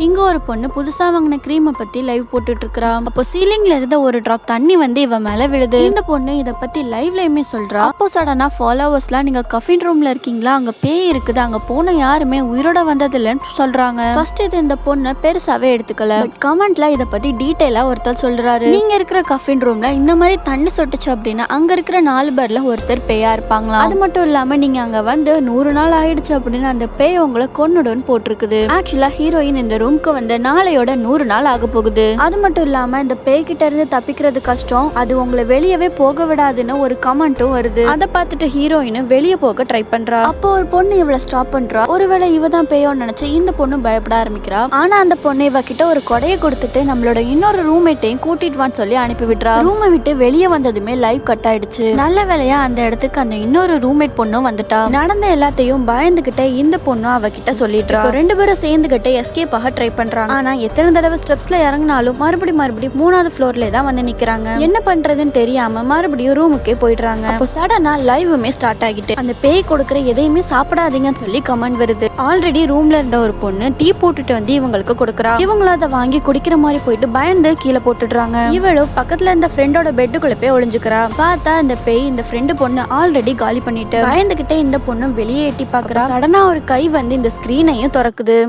இங்க ஒரு பொண்ணு புதுசா வாங்கின கிரீமை பத்தி லைவ் போட்டுட்டு இருக்கா. அப்போ சீலிங்ல இருந்த ஒரு டிராப் தண்ணி வந்து இவ மேல விழுது. இந்த பொண்ணு இத பத்தி லைவ்லயுமே சொல்றா. அப்போ சடனா ஃபாலோவர்ஸ்லாம் நீங்க கஃபின் ரூம்ல இருக்கீங்களா, அங்க பேய் இருக்குது, அங்க போன யாருமே உயிரோட வந்தது இல்லைன்னு சொல்றாங்க. ஃபர்ஸ்ட் இது இந்த பொண்ணு பெருசாவே எடுத்துக்கல. பட் கமெண்ட்ல இத பத்தி டீடைலா ஒருத்தர் சொல்றாரு. நீங்க இருக்கிற கஃபின் ரூம்ல இந்த மாதிரி தண்ணி சொட்டுச்சு அப்படின்னா அங்க இருக்கிற 4 பேர்ல ஒருத்தர் பேயா இருப்பாங்களா. அது மட்டும் இல்லாம நீங்க அங்க வந்து 100 நாள் ஆயிடுச்சு அப்படின்னு அந்த பேய் உங்களை கொன்னுடுன்னு போட்டிருக்குது. ஆக்சுவலா ஹீரோயின் இந்த ரூம்க்கு வந்து நாளையோட 100 நாள் ஆக போகுது. அது மட்டும் இல்லாம இந்த பேய்கிட்ட இருந்து தப்பிக்கிறது கஷ்டம், அது உங்களை வெளியவே போக விடாதுன்னு ஒரு கமெண்ட்டும் வருது. அதை பார்த்துட்டு ஹீரோயின் வெளியே போக ட்ரை பண்றா. அப்போ ஒரு பொண்ணு இவளை ஸ்டாப் பண்றா. ஒருவேளை இவ தான் பேயோன்னு நினைச்சு இந்த பொண்ணு பயப்பட ஆரம்பிக்கிறா. ஆனா அந்த பொண்ணு இவ கிட்ட ஒரு கொடையை கொடுத்துட்டு நம்மளோட இன்னொரு ரூம்மேட்டையும் கூட்டிட்டு வான்னு சொல்லி அனுப்பி விடுறா. ரூமை விட்டு வெளியே வந்ததுமே லைவ் கட் ஆயிடுச்சு. நல்ல வேலையா அந்த இடத்துக்கு அந்த இன்னொரு ரூம்மேட் பொண்ணும் வந்துட்டா. நடந்த எல்லாத்தையும் பயந்துகிட்டே இந்த பொண்ணும் அவகிட்ட சொல்லிடுறா. 2 பேரும் சேர்ந்துகிட்டு எஸ்கேப் ஆக ட்ரை பண்றாங்க. ஆனா எத்தனை தடவை ஸ்டெப்ஸ்ல இறங்கினாலும் மறுபடியும் 3வது ஃப்ளோர்ல தான் வந்து நிக்கிறாங்க. என்ன பண்றதுன்னு தெரியாம மறுபடியும் ரூமுக்கே போயிடுறாங்க. அப்போ சடனா லைவுமே ஸ்டார்ட் ஆகிட்டு அந்த பேய் கொடுக்குற எதையுமே சாப்பிடாதீங்கன்னு சொல்லி கமெண்ட் வருது. ஆல்ரெடி ரூம்ல இருந்த ஒரு பொண்ணு டீ போட்டுட்டு வந்து இவங்களுக்கு கொடுக்குறா. இவங்களும் அதை வாங்கி குடிக்கிற மாதிரி போயிட்டு பயந்து கீழே போட்டுடுறாங்க. இவளும் பக்கத்துல இருந்த ஃப்ரெண்டோட பெட்டுக்குள்ள போய் ஒளிஞ்சுக்கிறா. பார்த்தா இந்த பேய் இந்த ஃப்ரெண்டு பொண்ணு ஆல்ரெடி காலி பண்ணிட்டு பயந்துகிட்டே இந்த பொண்ணு வெளியே எட்டி பாக்குறா. சடனா ஒரு கை வந்து இந்த ஸ்கிரீனையும் திறக்குது.